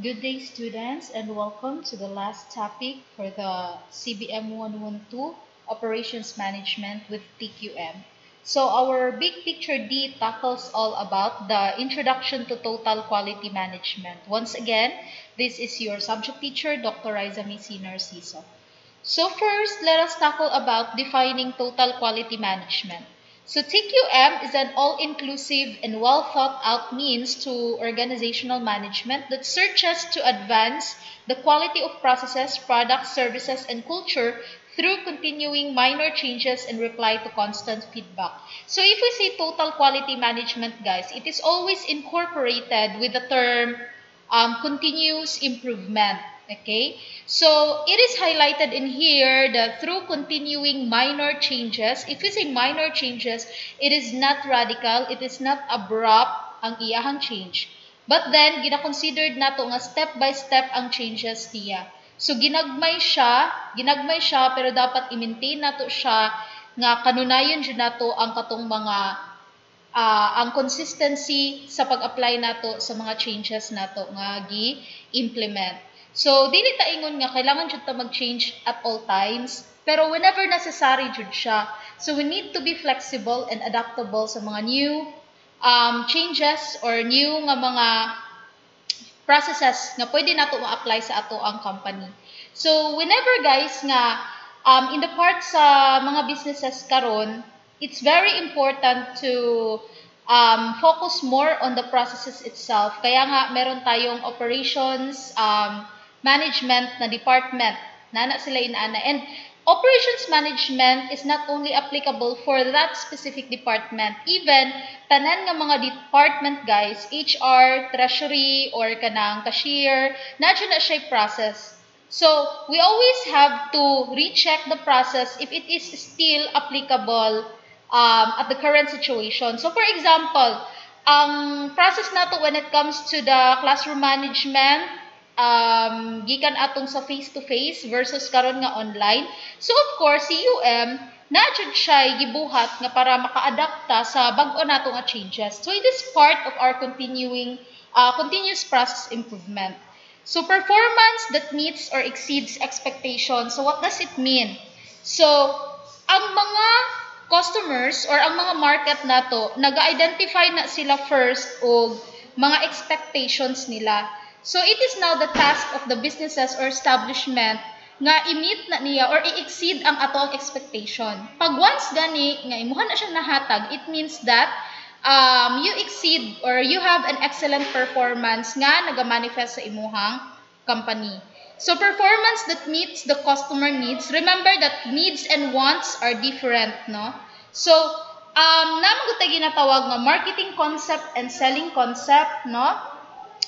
Good day, students, and welcome to the last topic for the CBM 112 Operations Management with TQM. So, our big picture D tackles all about the introduction to total quality management. Once again, this is your subject teacher, Dr. Riza Misi Narciso. So first, let us tackle about defining total quality management. So TQM is an all-inclusive and well-thought-out means to organizational management that searches to advance the quality of processes, products, services, and culture through continuing minor changes and reply to constant feedback. So if we say total quality management, guys, it is always incorporated with the term continuous improvement. Okay, so it is highlighted in here that through continuing minor changes, if we say minor changes, it is not radical, it is not abrupt ang iyahang change. But then, gina-considered nato nga step by step ang changes niya. So ginagmay siya, pero dapat i-maintain nato siya nga kanunayon jud nato ang katong mga ang consistency sa pag-apply nato sa mga changes nato nga gi-implement. So, dili ta ingon nga kailangan jud ta mag-change at all times, pero whenever necessary jud siya. So, we need to be flexible and adaptable sa mga new changes or new nga mga processes nga pwede nato ma-apply sa ato ang company. So, whenever guys nga in the part sa mga businesses karon, it's very important to focus more on the processes itself. Kaya nga meron tayong operations management na department. Nana sila inaana. And operations management is not only applicable for that specific department. Even, tanan nga mga department guys, HR, treasury, or kanang cashier, nadyo na siya process. So, we always have to recheck the process if it is still applicable at the current situation. So, for example, ang process nato when it comes to the classroom management, gikan atong sa face-to-face versus karon nga online. So of course, si UM na jud siya gibuhat nga para maka-adapta sa bag-o nato nga changes. So it is part of our continuous process improvement. So performance that meets or exceeds expectations. So what does it mean? So ang mga customers or ang mga market nato, nag-identify na sila first og mga expectations nila. So it is now the task of the businesses or establishment nga i-meet na niya or i-exceed ang atong expectation. Pag once gani nga imuha na siya nahatag, it means that you exceed or you have an excellent performance nga naga-manifest sa imuhang company. So performance that meets the customer needs. Remember that needs and wants are different, no? So naman ko tayo ginatawag nga marketing concept and selling concept, no?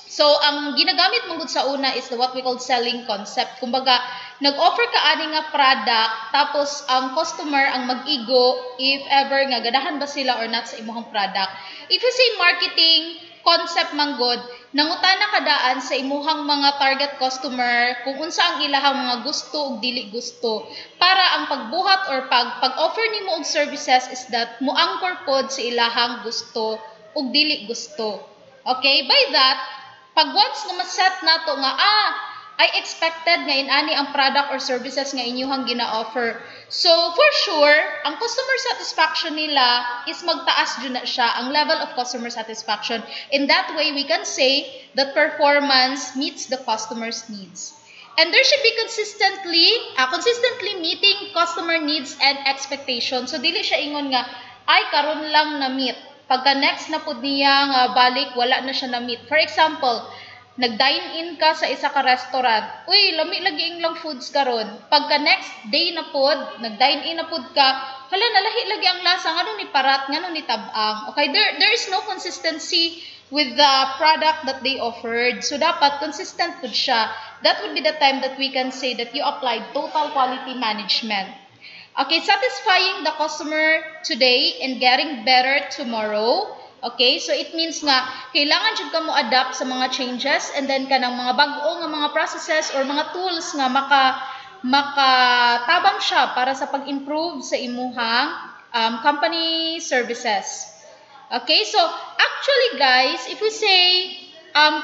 So, ang ginagamit mong sa una is what we call selling concept. Kumbaga, nag-offer ka ani nga product, tapos ang customer ang mag-igo if ever nga ganahan ba sila or not sa imong product. If you say marketing concept manggod, nangutana ka daan sa imuhang mga target customer kung unsa ang ilahang mga gusto ug dili gusto. Para ang pagbuhat or pag-offer nimo og services is that moangkor pod sa ilahang gusto ug dili gusto. Okay? By that, pag once nga ma-set nato nga, I expected nga inani ang product or services nga inyuhang gina-offer. So, for sure, ang customer satisfaction nila is magtaas dyan na siya, ang level of customer satisfaction. In that way, we can say that performance meets the customer's needs. And there should be consistently meeting customer needs and expectations. So, dili siya ingon nga, ay, karon lang na meet. Pagka next na pod niya nga balik, wala na siya na-meet. For example, nag-dine-in ka sa isa ka restaurant. Uy, lami lagi lang foods karon. Pagka next day na pod, nag-dine-in na pod ka, hala, nalahi lagi ang lasa. Ngano ni parat, ngano ni tabang. Okay, there is no consistency with the product that they offered. So, dapat consistent pod siya. That would be the time that we can say that you applied total quality management. Okay, satisfying the customer today and getting better tomorrow. Okay, so it means nga, kailangan jud ka mo adapt sa mga changes and then kanang mga bag-o nga mga processes or mga tools nga makatabang siya para sa pag-improve sa imuhang company services. Okay, so actually guys, if we say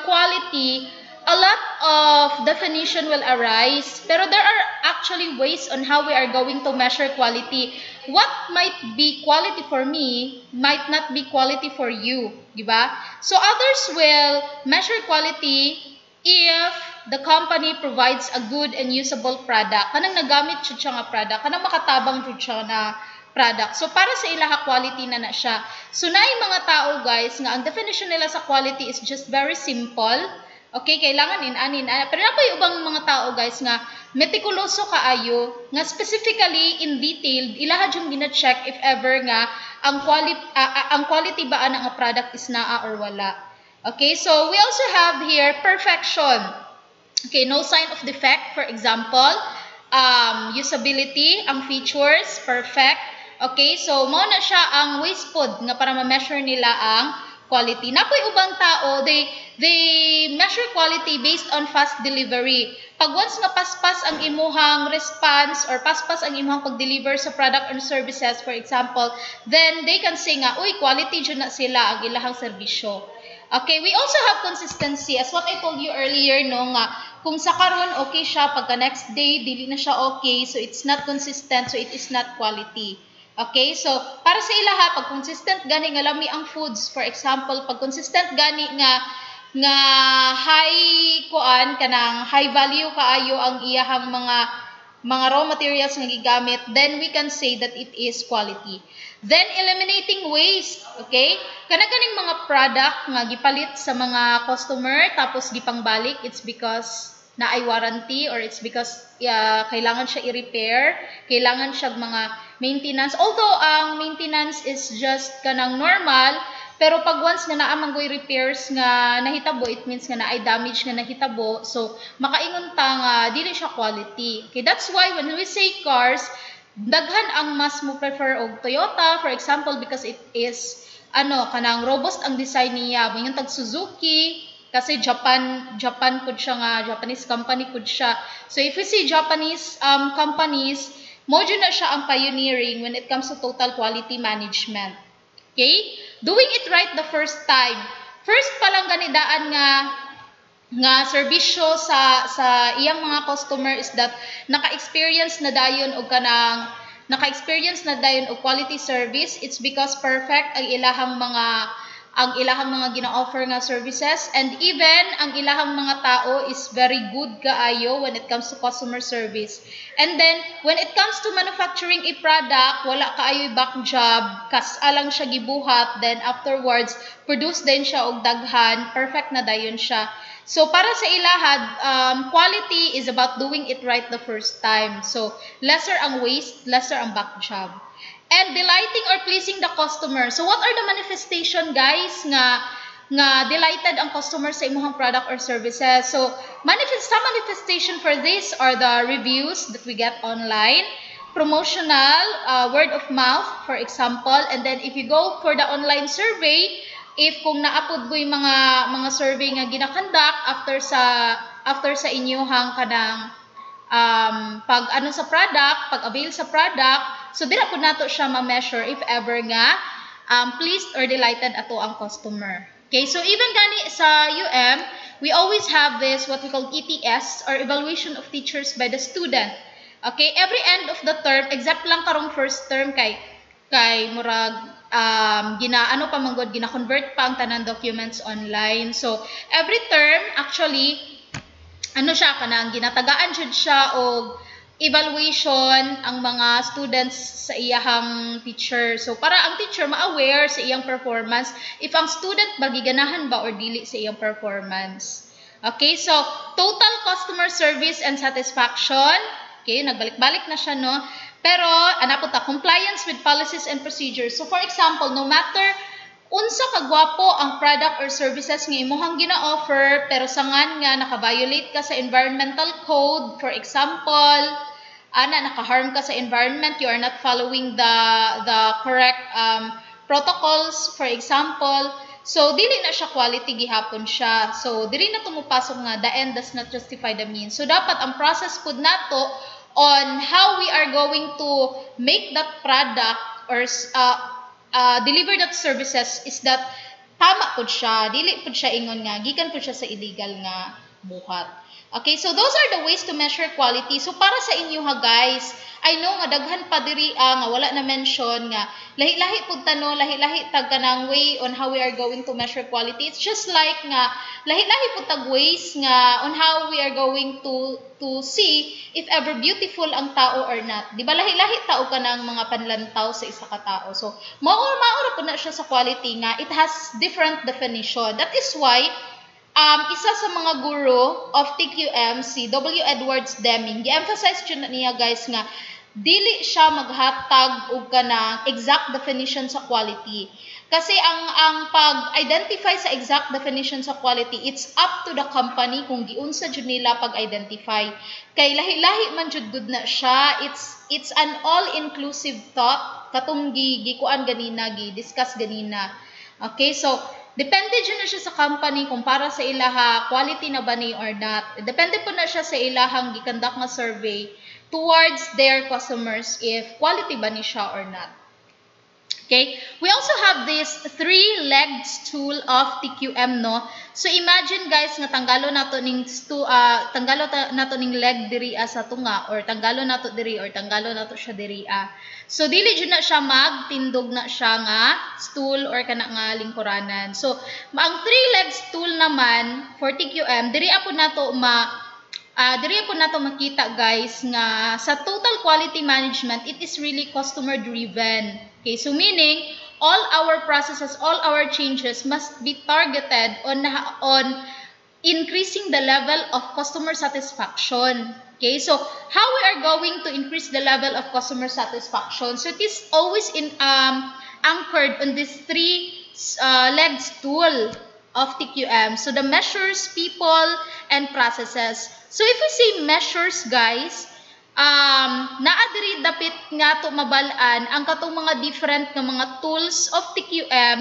quality, a lot of definition will arise, pero there are actually ways on how we are going to measure quality. What might be quality for me might not be quality for you, di ba? So others will measure quality if the company provides a good and usable product. Kanang nagamit jud siya nga product, kanang makatabang jud siya na product. So para sa ilaha quality na siya. So naay mga tao guys nga ang definition nila sa quality is just very simple. Okay, kailangan in-anin. Pero na po ubang mga tao guys nga metikuloso kaayo nga specifically in detail ilaha jud gina-check if ever nga ang quality ba ana nga product is naa or wala. Okay, so we also have here perfection. Okay, no sign of defect, for example. Usability, ang features, perfect. Okay, so mao na siya ang ways pod nga para ma-measure nila ang quality. Napoy ubang tao, they measure quality based on fast delivery. Pag once nga paspas ang imuhang response or paspas ang imuhang pag-deliver sa product or services, for example, then they can say nga, uy, quality dyan na sila ang ilahang serbisyo. Okay, we also have consistency. As what I told you earlier, no, nga, kung sa karon okay siya, pagka next day, dili na siya okay, so it's not consistent, so it is not quality. Okay, so para sa ilaha, pag consistent gani nga lami ang foods, for example, pag consistent gani nga high kuan kanang high value kaayo ang iyahang mga raw materials nga gigamit, then we can say that it is quality. Then eliminating waste, okay? Kanang mga product nga gipalit sa mga customer tapos gipangbalik, it's because na ay warranty or it's because kailangan siya i-repair, kailangan siya mga maintenance. Although ang maintenance is just kanang normal, pero pag once nga naamang goy repairs nga nahitabo, it means nga na ay damage nga nahitabo, so makaingon ta nga dili siya quality. Okay, that's why when we say cars, daghan ang mas mo prefer og Toyota, for example, because it is kanang robust ang design niya. Yung tag Suzuki, kasi Japan pud siya nga, Japanese company pud siya. So if we see Japanese companies, mo na siya ang pioneering when it comes to total quality management. Okay? Doing it right the first time. First pa lang ganidaan nga serbisyo sa iyang mga customer is that naka-experience na dayon og quality service. It's because perfect ang ilahang mga gina-offer nga services, and even ang ilahang mga tao is very good kaayo when it comes to customer service. And then when it comes to manufacturing a product, wala kaayo back job, alang siya gibuhat, then afterwards produce din siya og daghan, perfect na dayon siya. So para sa ilahad, quality is about doing it right the first time. So lesser ang waste, lesser ang back job. And delighting or pleasing the customer. So what are the manifestation, guys, nga delighted ang customer sa imong product or services? So some manifestation for this are the reviews that we get online, promotional, word of mouth, for example. And then if you go for the online survey, if kung naapod boy mga survey nga ginakandak after sa inyohang kanang pag sa product, pag avail sa product, so dira pud nato siya ma-measure if ever nga pleased or delighted ato ang customer. Okay, so even gani sa UM, we always have this what we call ETS or evaluation of teachers by the student. Okay, every end of the term, except lang karong first term kay murag gina-convert pa ang tanan documents online. So every term actually siya kanang ginatagaan jud siya og evaluation ang mga students sa iyahang teacher. So para ang teacher ma-aware sa iyang performance if ang student ba giganahan ba or dili sa iyang performance. Okay, so total customer service and satisfaction. Okay, nagbalik-balik na siya, no? Pero po ta, compliance with policies and procedures. So for example, no matter unsa kagwapo ang product or services nga imong gina-offer, pero sangan nga naka-violate ka sa environmental code, for example, naka-harm ka sa environment, you are not following the correct protocols, for example, so dili na siya quality gihapon siya. So dili na tumupasok nga the end does not justify the means. So dapat ang process pud nato on how we are going to make that product or deliver that services is that tama pud siya, dili pud siya ingon nga gikan pud siya sa illegal nga buhat. Okay, so those are the ways to measure quality. So para sa inyo ha guys, I know nga daghan pa diri nga wala na mention nga lahi-lahi pud tano, lahi-lahi tag kanang way on how we are going to measure quality. It's just like nga lahi-lahi pud tag ways nga on how we are going to see if ever beautiful ang tao or not. Di ba lahi-lahi tao kanang mga panlantaw sa isa ka tao. So maura pud na siya sa quality nga it has different definition. That is why isa sa mga guro of TQM, si W. Edwards Deming, gi-emphasize niya guys nga dili siya maghatag og kanang exact definition sa quality. Kasi ang pag-identify sa exact definition sa quality, it's up to the company kung giunsa jud nila pag-identify. Kay lahi-lahi man jud gud na siya, it's an all-inclusive thought katong gikuan ganina, gi-discuss ganina. Okay, so depende dyan na siya sa company kung para sa ilaha quality na ba ni or not. Depende po na siya sa ilahang gikandak nga survey towards their customers if quality ba ni siya or not. Okay, we also have this 3-legged stool of TQM, no? So imagine guys nga tanggalo nato ning leg diri sa tunga or tanggalo nato diri or tanggalo nato siya diri. So dili jud na siya magtindog na siya nga stool or kana nga lingkuranan. So ang 3-legged stool naman for TQM diri po nato makita guys nga sa total quality management, it is really customer driven. Okay, so meaning all our processes, all our changes must be targeted on increasing the level of customer satisfaction. Okay, so how we are going to increase the level of customer satisfaction? So it is always anchored on this 3-legged stool of TQM. So the measures, people, and processes. So if we say measures, guys, naa diri dapit nga to mabalaan ang katong mga different nga mga tools of TQM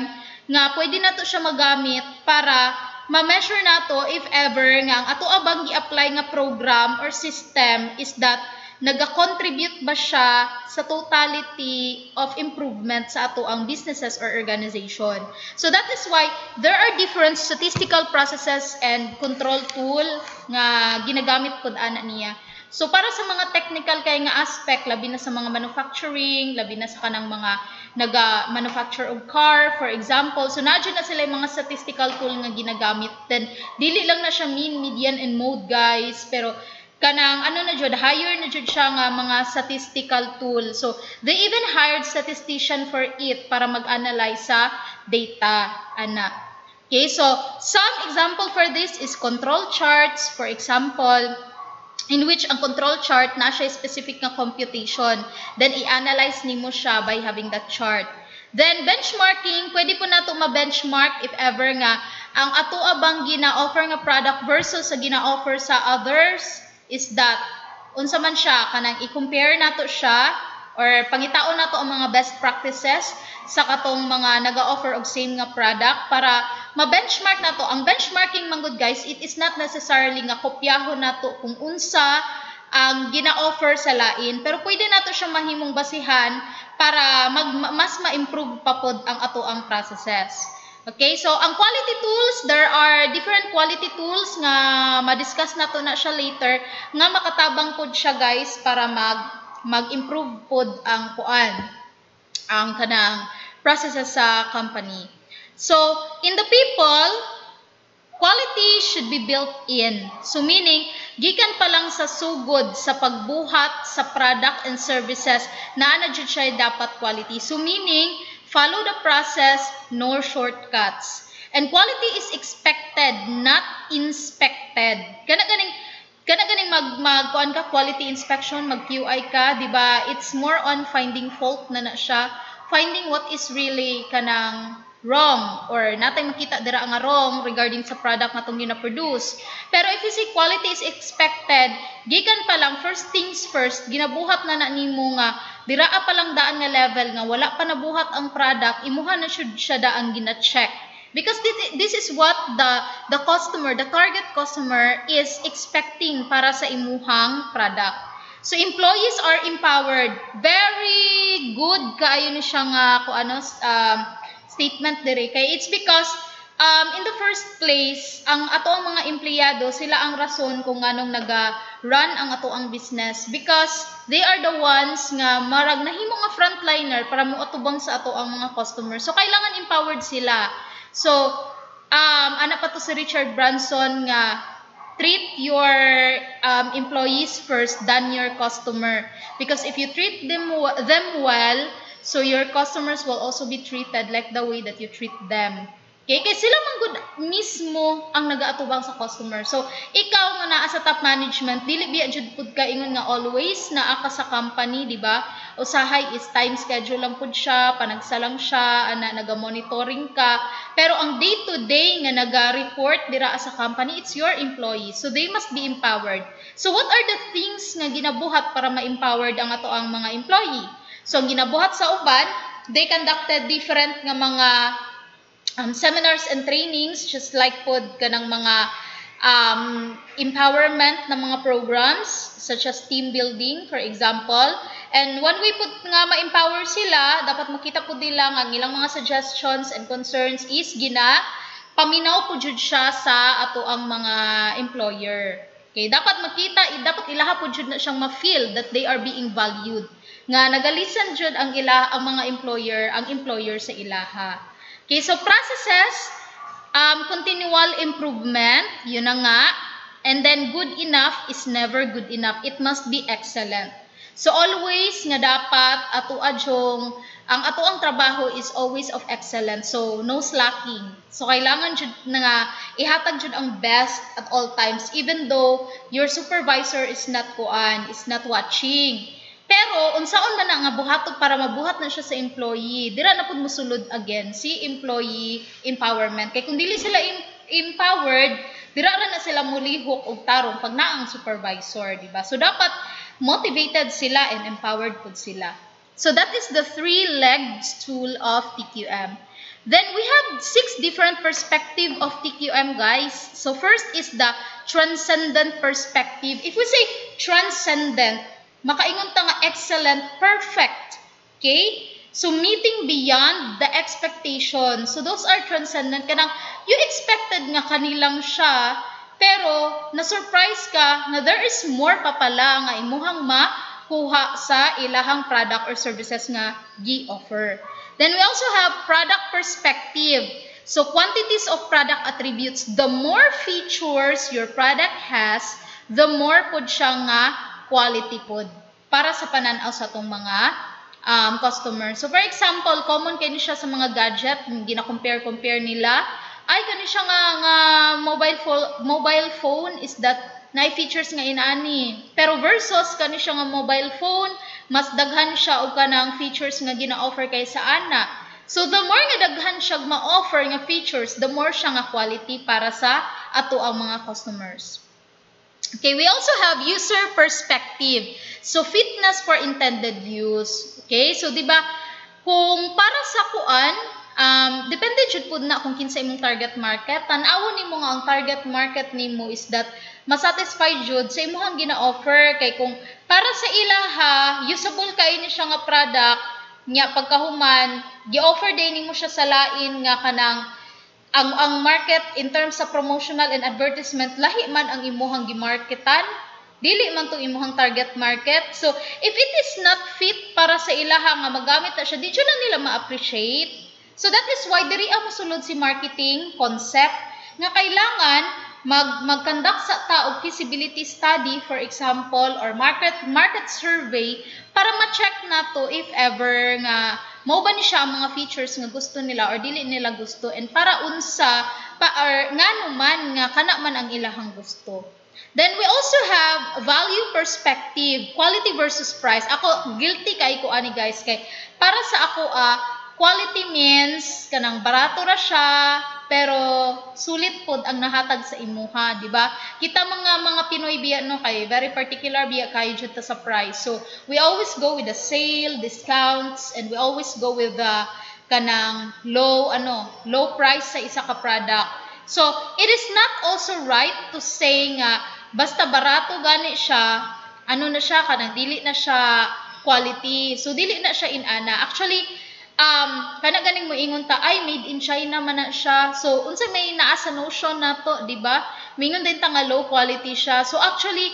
nga pwede nato siya magamit para ma-measure nato if ever nga ang ato abang gi-apply nga program or system is that naga-contribute ba siya sa totality of improvement sa ato ang businesses or organization. So that is why there are different statistical processes and control tool nga ginagamit pud ana niya. So para sa mga technical kay nga aspect, labi na sa mga manufacturing, labi na sa kanang mga naga-manufacture og car, for example. So nadyo na sila yung mga statistical tool nga ginagamit. Then dili lang na siya mean, median, and mode guys, pero kanang ano na jud, hire na jud siya nga mga statistical tool. So they even hired statistician for it para mag-analyze sa data ana. Okay, so some example for this is control charts, for example, in which ang control chart na siya specific na computation. Then i-analyze nimo siya by having that chart. Then benchmarking, pwede po nato ma-benchmark if ever nga ang ato abang gina-offer nga product versus sa gina-offer sa others is that unsa man siya kanang i-compare nato siya or pangitaon nato ang mga best practices sa katong mga naga-offer og same nga product para ma-benchmark nato. Ang benchmarking man gud guys, it is not necessarily nga kopyahon nato kung unsa ang gina-offer sa lain, pero pwede nato siya mahimong basihan para mas ma-improve pa pod ang ato ang processes. Okay, so ang quality tools, there are different quality tools nga ma-discuss nato na siya later nga makatabang pod siya guys para mag-improve pod ang ang kanang processes sa company. So in the people, quality should be built in. So meaning, gikan pa lang sa sugod sa pagbuhat sa product and services na jud siya dapat quality. So meaning, follow the process, no shortcuts. And quality is expected, not inspected. Kana ganing magkuan ka quality inspection, mag QI ka, di ba? It's more on finding fault na siya, finding what is really kanang wrong or natay makita dira nga wrong regarding sa product nga tong gina-produce. Pero if you say quality is expected, gikan pa lang first things first, ginabuhat na nimo nga dira pa lang daan nga level nga wala pa nabuhat ang product, imuha na siya daan gina-check. Because this is what the customer, the target customer is expecting para sa imuhang product. So employees are empowered. Very good kaayo ni siya nga statement diri kay it's because in the first place, ang ato ang mga empleyado, sila ang rason kung anong naga-run ang ato ang business because they are the ones nga marag nahimo nga frontliner para moatubang sa ato ang mga customers. So kailangan empowered sila. So ana pa to si Richard Branson nga treat your employees first than your customer because if you treat them well, so your customers will also be treated like the way that you treat them. Okay? Kaya sila man good mismo ang nagaatubang sa customer. So, ikaw nga naa sa top management, dili biya jud pud ka ingon nga always naa ka sa company, di ba? Usahay is time schedule lang pud siya, panagsa lang siya, ana naga-monitoring ka. Pero ang day to day nga naga-report dira sa company, it's your employees. So, they must be empowered. So, what are the things nga ginabuhat para ma-empowered ang ato ang mga employee? So, ang ginabuhat sa uban, they conducted different nga mga seminars and trainings just like pod kanang mga empowerment na mga programs such as team building for example. And one way pod nga ma-empower sila, dapat makita pod nila ang ilang mga suggestions and concerns is paminaw po jud siya sa ato ang mga employer. Okay, dapat makita, dapat ilaha po jud na siyang ma-feel that they are being valued. Nga nagalisan jud ang mga employer sa ilaha. Okay, so processes, continual improvement, yun na nga. And then good enough is never good enough. It must be excellent. So always nga dapat ang ato ang trabaho is always of excellence. So no slacking. So kailangan jud nga ihatag jud ang best at all times even though your supervisor is not watching. Pero unsaon man nga buhaton para mabuhat na siya sa employee, dira na pud mosulod again si employee empowerment. Kay kung dili sila empowered, dira ra na sila mulihok og tarong pag naa ang supervisor, di ba? So dapat motivated sila and empowered pud sila. So that is the 3-legged stool of TQM. Then we have 6 different perspective of TQM, guys. So first is the transcendent perspective. If we say transcendent, makaingon ta nga excellent, perfect. Okay? So meeting beyond the expectation. So those are transcendent. Kanang you expected nga kanilang siya, pero na-surprise ka na there is more pa pala nga imuhang makuha sa ilahang product or services nga gi-offer. Then we also have product perspective. So quantities of product attributes. The more features your product has, the more pod siya nga quality pod para sa pananaw sa atong mga customer. So for example, common kay ni siya sa mga gadget, gina-compare nila. Ay kani siya nga mobile phone is that na features nga inaani. Pero versus kani siya nga mobile phone, mas daghan siya og kanang features nga gina-offer kay sa ana. So the more nga daghan siya ma-offer nga features, the more siya nga quality para sa ato ang mga customers. Okay, we also have user perspective. So, fitness for intended use. Okay, so diba, kung para sa kuan, depende jud pud na kung kinsa imong target market. Tan-awon nimo nga ang target market nimo is that masatisfied jud sa imong gina-offer kay kung para sa ilaha, usable kay ni siya nga product, nya pagkahuman, gi-offer din nimo siya sa lain nga kanang ang market in terms of promotional and advertisement, lahi man ang imuhang gimarketan, dili man tong imuhang target market. So if it is not fit para sa ilaha nga magamit na siya, di na nila ma-appreciate. So that is why diri ang mosulod si marketing concept nga kailangan mag-conduct sa taog feasibility study, for example, or market survey para ma-check na to if ever nga mao ba ni siya ang mga features nga gusto nila or dili nila gusto, and para unsa or ngano man nga kana man ang ilahang gusto. Then we also have value perspective, quality versus price. Ako guilty kay ko ani guys kay para sa ako quality means kanang barato ra siya pero sulit pod ang nahatag sa imuha, di ba? Kita mga Pinoy biya no kay very particular biya kay jud ta sa price. So we always go with the sale, discounts, and we always go with the kanang low price sa isa ka product. So it is not also right to say nga basta barato gani siya, na siya kanang dili na siya quality. So dili na siya inana. Actually, kana ganing mo ingon ta ay made in China man na siya. So unsa may naa sa notion nato, di ba? Mingon din ta nga low quality siya. So actually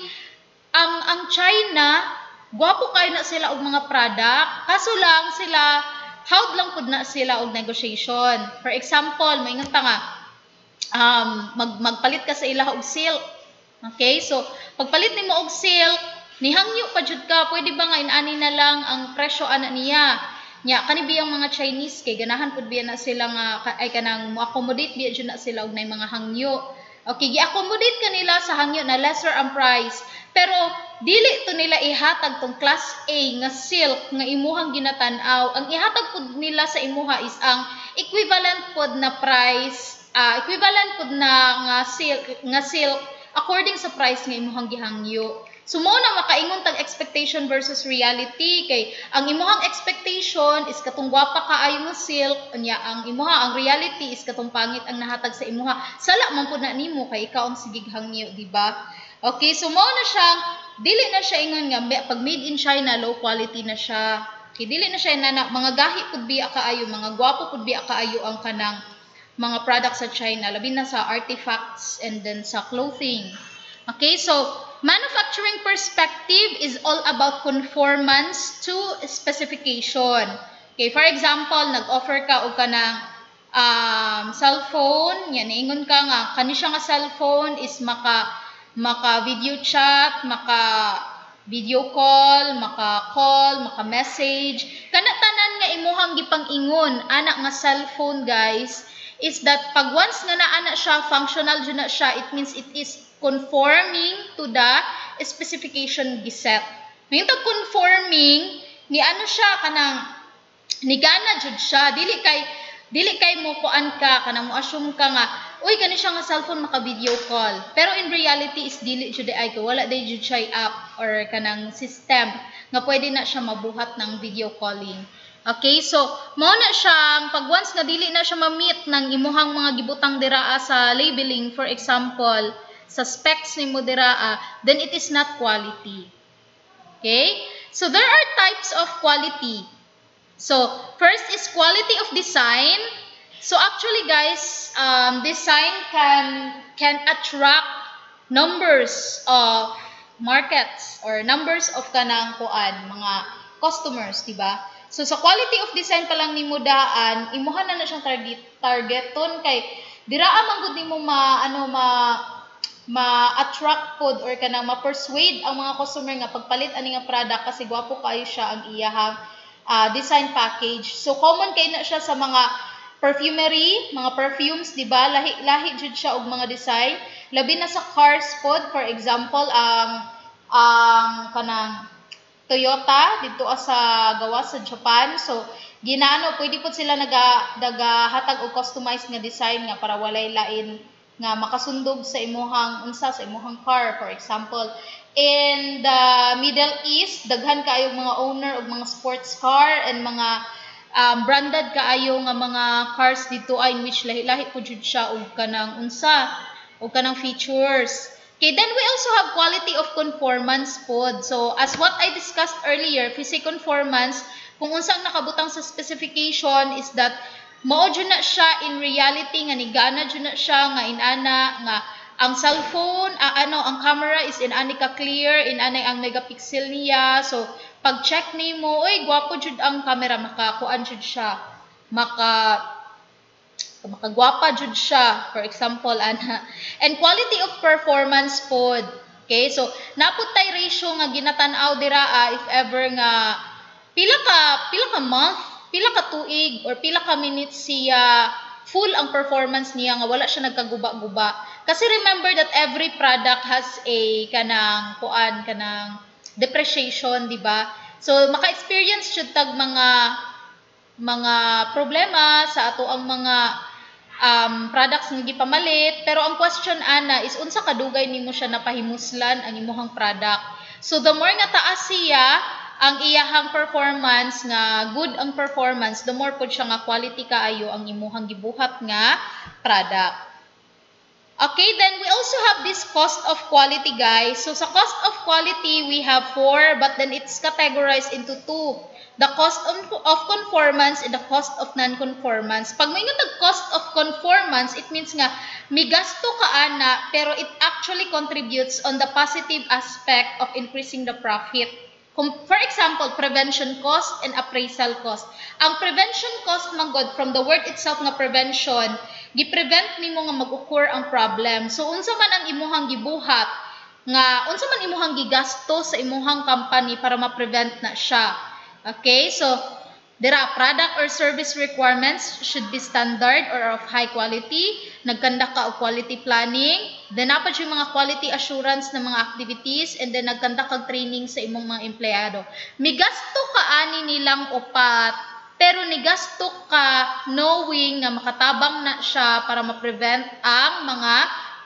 ang China, gwapo kayo na sila og mga product, kaso lang sila howd lang pud na sila og negotiation. For example, maingon ta nga magpalit ka sa ila og silk. Okay? So pagpalit nimo og silk, nihangyo pa jud ka, pwede ba nga inani na lang ang presyo ana niya? Nya kani biyang mga Chinese kay ganahan pud biya na sila nga ay kanang mo-accommodate biya jud na sila og nay mga hangyo. Okay, gi-accommodate kanila sa hangyo na lesser ang price. Pero dili to nila ihatag tong class A nga silk nga imuhang ginatan-aw. Ang ihatag pud nila sa imuha is ang equivalent pud na price, equivalent pud na nga silk according sa price nga imuhang gihangyo. So mo na makaingon tag expectation versus reality kay ang imuhang expectation is katong gwapa kaayo nga silk nya ang ang reality is katong pangit ang nahatag sa imuha. Sala man pud na nimo kay ikaw ang sigig hangyo, di ba? Okay, so mo na siya dili na siya ingon nga pag made in China low quality na siya. Kay dili na siya na mga gahi pud biya kaayo, mga gwapo pud biya kaayo ang kanang mga products sa China, labi na sa artifacts and then sa clothing. Okay, so manufacturing perspective is all about conformance to specification. Okay, for example, nag-offer ka og kanang cellphone, yan ingon ka nga kani siya nga cellphone is maka video chat, maka video call, maka message. Kana tanan nga imuhang gipang-ingon ana nga cellphone, guys, is that pag once nga naa na siya, functional jud na siya, it means it is conforming to the specification giset. Ngayon tag conforming ni ano siya kanang ni gana jud siya, dili kay mo kuan ka kanang mo assume ka nga uy kani siya nga cellphone maka video call, pero in reality is dili jud ay ko wala day jud siya app or kanang system nga pwede na siya mabuhat ng video calling. Okay, so mao na siyang pag once nga dili na siya ma-meet ng imuhang mga gibutang diraa sa labeling, for example sa specs ni mo diraa, then it is not quality. Okay, so there are types of quality. So first is quality of design. So actually, guys, design can attract numbers of markets or numbers of kanang kuan mga customers, diba? So sa quality of design pa lang nimo daan, imuhan na siyang targeton kay diraa man gud nimo ma-attract pod or kanang ma-persuade ang mga customer nga pagpalit ani nga product kasi gwapo kayo siya ang iyahang design package. So common kay na siya sa mga perfumery, mga perfumes, di ba? Lahi jud siya og mga design. Labi na sa cars pod, for example, ang kanang Toyota dito sa gawa sa Japan. So ginaano pwede pod sila nagahatag og customized nga design nga para walay lain nga makasundog sa imuhang car. For example, in the Middle East, daghan kaayo mga owner og mga sports car and mga branded kaayo nga mga cars dito ay in which lahi-lahi po jud siya og kanang features. Okay, then we also have quality of conformance pod. So as what I discussed earlier, physical conformance, kung unsang nakabutang sa specification is that mao jud na siya in reality nga nigana jud na siya nga inana nga ang cellphone ang camera is inani ka clear, inani ang megapixel niya. So pag check nimo, oy gwapo jud ang camera, makakuan jud siya, makagwapa jud siya, for example ana. And quality of performance pod. Okay, so napud tay ratio nga ginatan-aw dira if ever nga pila ka month, pila ka tuig or pila ka minutes siya full ang performance niya nga wala siya nagkaguba-guba. Kasi remember that every product has a kanang depreciation, di ba? So maka-experience jud tag mga problema sa ato ang mga products nga gipamalit, pero ang question ana is unsa kadugay nimo siya napahimuslan ang imuhang product. So the more nga taas siya ang iyahang performance nga good ang performance, the more pud siya nga quality kaayo ang imuhang gibuhat nga product. Okay, then we also have this cost of quality, guys. So sa cost of quality we have 4, but then it's categorized into 2. the cost of conformance and the cost of non-conformance. Pag may nga cost of conformance, it means nga may gasto ka ana pero it actually contributes on the positive aspect of increasing the profit. For example, prevention cost and appraisal cost. Ang prevention cost manggod from the word itself nga prevention, gi-prevent nimo nga mag-occur ang problem. So unsa man ang imuhang gibuhat nga unsa man imuhang gigasto sa imuhang company para ma-prevent na siya. Okay? So dira, product or service requirements should be standard or of high quality. Nagkanda ka og quality planning. Then napad yung mga quality assurance ng mga activities and then nagkanda kag training sa imong mga empleyado. Migasto ka ani nilang upat, pero nigasto ka knowing nga makatabang na siya para ma-prevent ang mga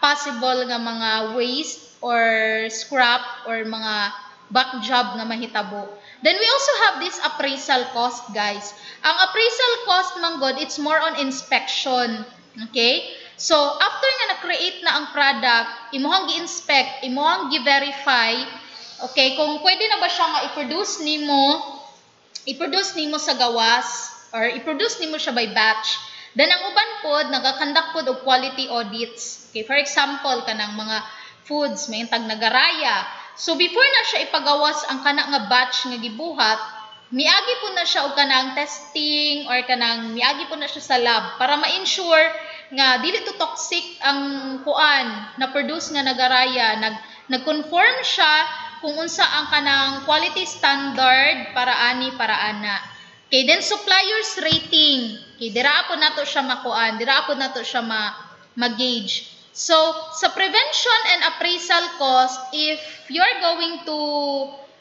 possible nga mga waste or scrap or mga back job na mahitabo. Then we also have this appraisal cost, guys. Ang appraisal cost manggod, it's more on inspection. Okay? So, after nga na-create na ang product, imuhang gi-inspect, imuhang gi-verify, okay, kung pwede na ba siya nga i-produce nimo sa gawas, or i-produce nimo siya by batch. Then, ang uban pod, nagakandak pod og quality audits. Okay, for example, kanang mga foods, may tag nagaraya. So, before na siya ipagawas ang kana nga batch nga gibuhat, miagi po na siya og kanang testing or kanang miagi po na siya sa lab para ma-ensure nga dili to toxic ang kuan na produce nga nagaraya, nag-conform siya kung unsa ang kanang quality standard para ana. Okay, then suppliers rating. Okay, dira po nato siya makuan, dira po nato siya ma-gauge. So, sa prevention and appraisal cost, if you're going to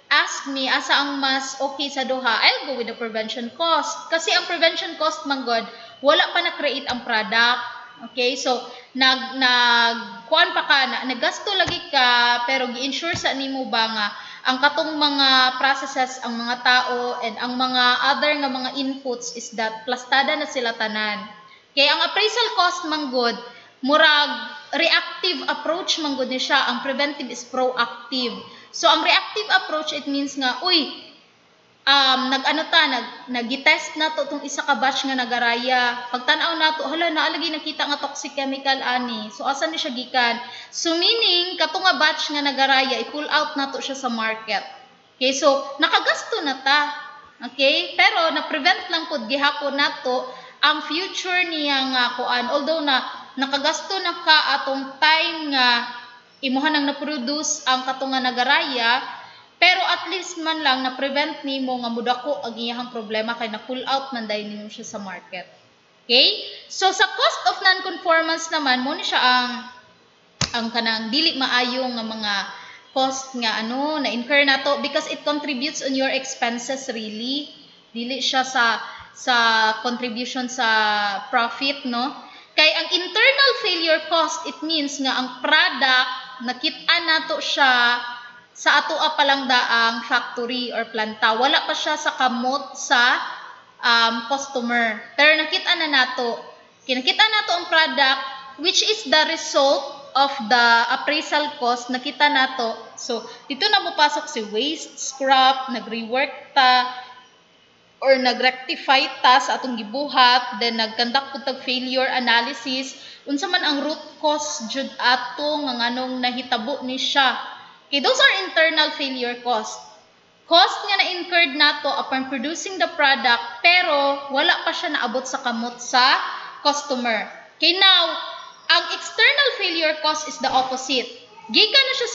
ask me asa ang mas okay sa duha, I'll go with the prevention cost. Kasi ang prevention cost manggod, wala pa na-create ang product. Okay, so kuan pa ka, naggasto lagi ka, pero gi-ensure sa nimo ba nga ang katong mga processes, ang mga tao, and ang mga other nga mga inputs is that plastada na sila tanan. Okay, ang appraisal cost manggod, murag reactive approach manggod ni siya. Ang preventive is proactive. So, ang reactive approach, it means nga, nag-test na to itong isa ka batch nga nagaraya. Pagtanaw na to, naalagi nakita nga toxic chemical ani. So, asan ni siya gikan? So, meaning, kato nga batch nga nagaraya, i-pull out na to siya sa market. Okay, so, nakagasto na ta. Okay, pero na-prevent lang po, gihapon na to, ang future niya nga kuan. Although nakagasto na ka atong time nga imuhan nang na-produce ang katong nga nagaraya, pero at least man lang na-prevent nimo nga mudako ang iyang problema kay na-pull out man dahil nimo siya sa market. Okay? So sa cost of non-conformance naman mo ni siya ang kanang dili maayo nga mga cost nga na-incur na to because it contributes on your expenses really. Dili siya sa contribution sa profit, no? Kay ang internal failure cost, it means nga ang product nakita nato siya sa atoa palang daang factory or planta. Wala pa siya sa kamot sa customer. Pero nakita na nato. Kinakita nato ang product which is the result of the appraisal cost nakita nato. So, dito na mapasok si waste, scrap, nag-rework ta, or nag-rectify ta sa atong gibuhat, then nag-conduct po tag failure analysis, unsa man ang root cause jud ato nga nganong nahitabo ni siya. Okay, those are internal failure cost. Cost nga na-incurred nato upon producing the product, pero wala pa siya naabot sa kamot sa customer. Okay, now, ang external failure cost is the opposite. Gikan na siya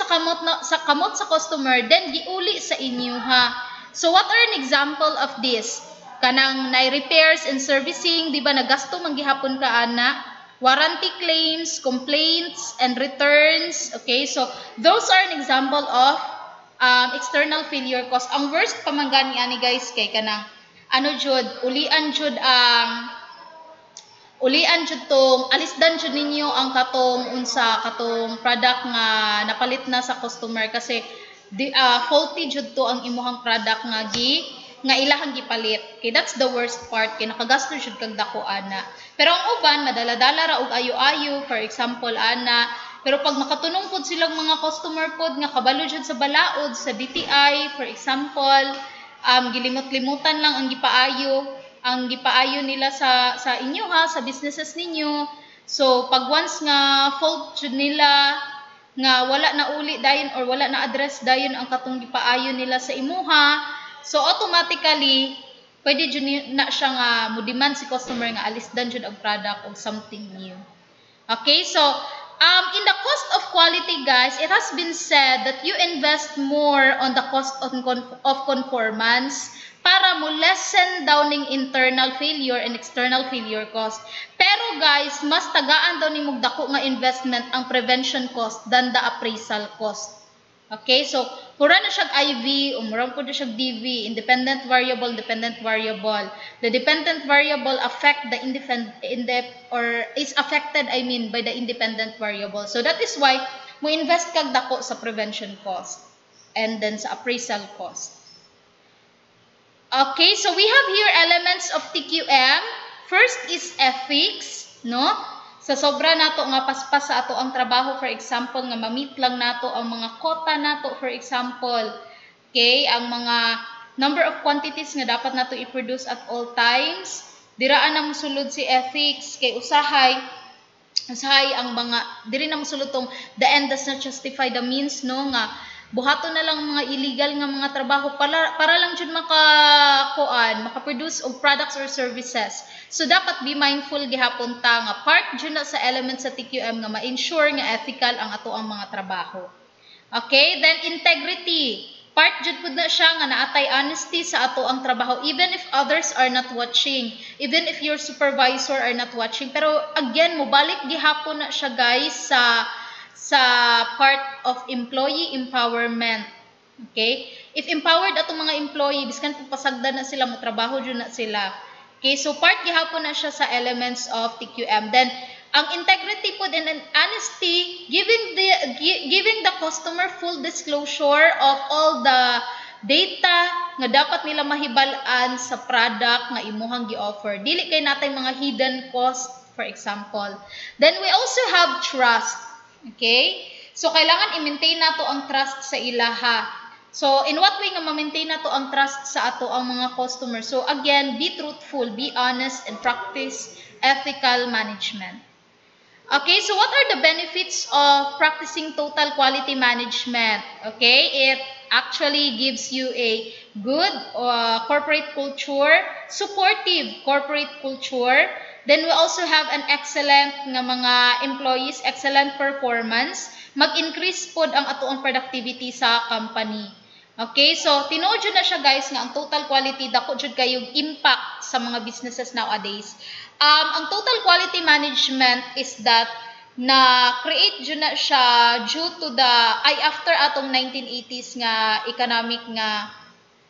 sa kamot sa customer, then giuli sa inyo ha. So, what are an example of this? Kanang repairs and servicing, di ba nagasto manggihapon ka ana? Warranty claims, complaints, and returns. Okay, so those are an example of external failure cost. Ang worst pamanggani ani guys kay kanang ulian jud tong alisdan jud ninyo ang katong product nga napalit na sa customer kasi faulty jud to ang imuhang product nga ilahang gipalit. Okay, that's the worst part kay nakagasto jud kag dako ana. Pero ang uban madala-dala ra og ayo-ayo, for example ana. Pero pag makatunong pod silang mga customer pod nga kabalo jud sa balaod sa DTI, for example, gilimot-limutan lang ang gipaayo nila sa inyo ha, sa businesses ninyo. So pag once nga fault jud nila nga wala na uli dayon or wala na address dayon ang katong gipaayo nila sa imuha, so automatically pwede jud na siya nga mo demand si customer nga alisdan jud ang product or something new. Okay, so in the cost of quality, guys, it has been said that you invest more on the cost of conformance para mo lessen downing internal failure and external failure cost. Pero guys, mas tagaan daw nimog dako nga investment ang prevention cost than the appraisal cost. Okay, so mura na siyag IV o mura po na siyag DV, independent variable, dependent variable. The dependent variable affect the is affected by the independent variable. So that is why mo invest kag dako sa prevention cost and then sa appraisal cost. Okay, so we have here elements of TQM. First is ethics, no? Sa sobra nato nga paspas sa ato ang trabaho, for example, nga ma-meet lang nato ang mga quota nato, for example. Okay, ang mga number of quantities nga dapat nato i-produce at all times. Diraan na mosulod si ethics kay usahay ang mga diri na mosulod tong the end does not justify the means, no, nga buhaton na lang mga illegal nga mga trabaho para lang jud maka-produce og products or services. So dapat be mindful gihapon ta nga part jud na sa elements sa TQM nga ma-ensure nga ethical ang ato ang mga trabaho. Okay, then integrity. Part jud pud na siya nga naatay honesty sa ato ang trabaho even if others are not watching, even if your supervisor are not watching. Pero again, mobalik gihapon na siya guys sa part of employee empowerment. Okay? If empowered atong mga employee, biskan kung pasagdan na sila, mo trabaho jud na sila. Okay? So part gihapon na siya sa elements of TQM. Then ang integrity po and honesty, giving the customer full disclosure of all the data nga dapat nila mahibal-an sa product nga imuhang gi-offer. Dili kay natay mga hidden cost, for example. Then we also have trust. Okay? So kailangan i-maintain nato ang trust sa ilaha. So in what way nga ma-maintain nato ang trust sa ato ang mga customers? So again, be truthful, be honest, and practice ethical management. Okay, so what are the benefits of practicing total quality management? Okay, it actually gives you a good corporate culture, supportive corporate culture. Then we also have an excellent nga mga employees, excellent performance. Mag-increase pod ang atoong productivity sa company. Okay, so tinuod jud na siya guys nga ang total quality dako jud kayong impact sa mga businesses nowadays. Ang total quality management is that na create jud na siya due to after atong 1980s nga economic nga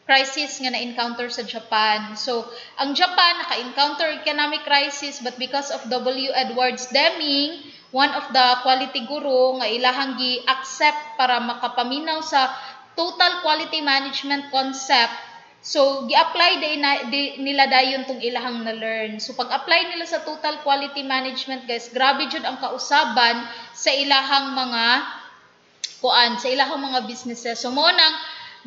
crisis nga na-encounter sa Japan. So, ang Japan naka-encounter economic crisis but because of W. Edwards Deming, one of the quality guru nga ilahang gi-accept para makapaminaw sa total quality management concept. So, gi-apply nila dayon tong ilahang na-learn. So, pag-apply nila sa total quality management, guys, grabe jud ang kausaban sa ilahang mga businesses. So, mo nang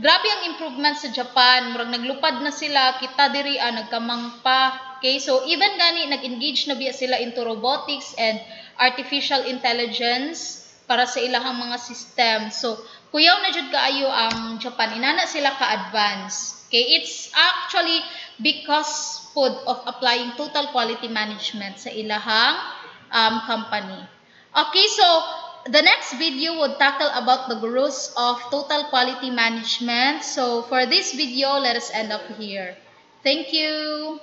grabe ang improvement sa Japan. Murag naglupad na sila, kita diri nagkamang pa. Okay, so even gani nag-engage na biya sila into robotics and artificial intelligence para sa ilahang mga system. So, kuyaw na jud kaayo ang Japan. Inana sila ka-advance. Okay, it's actually because of applying total quality management sa ilahang company. Okay, so the next video would tackle about the gurus of total quality management. So for this video, let us end up here. Thank you.